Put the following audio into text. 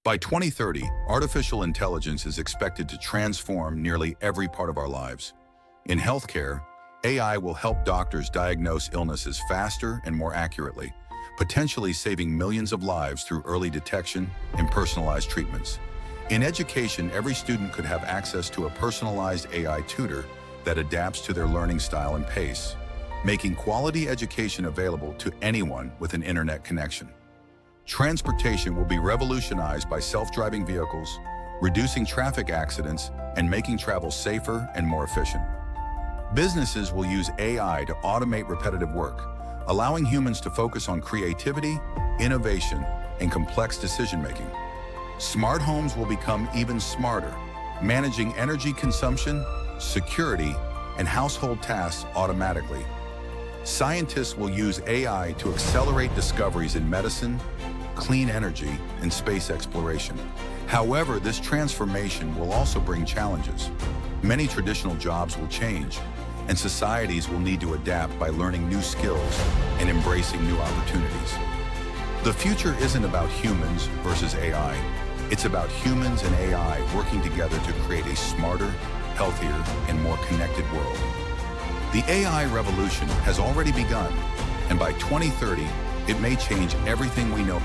By 2030, artificial intelligence is expected to transform nearly every part of our lives. In healthcare, AI will help doctors diagnose illnesses faster and more accurately, potentially saving millions of lives through early detection and personalized treatments. In education, every student could have access to a personalized AI tutor that adapts to their learning style and pace, making quality education available to anyone with an internet connection. Transportation will be revolutionized by self-driving vehicles, reducing traffic accidents and making travel safer and more efficient. Businesses will use AI to automate repetitive work, allowing humans to focus on creativity, innovation, and complex decision-making. Smart homes will become even smarter, managing energy consumption, security, and household tasks automatically. Scientists will use AI to accelerate discoveries in medicine, clean energy, and space exploration. However, this transformation will also bring challenges. Many traditional jobs will change, and societies will need to adapt by learning new skills and embracing new opportunities. The future isn't about humans versus AI. It's about humans and AI working together to create a smarter, healthier, and more connected world. The AI revolution has already begun, and by 2030, it may change everything we know.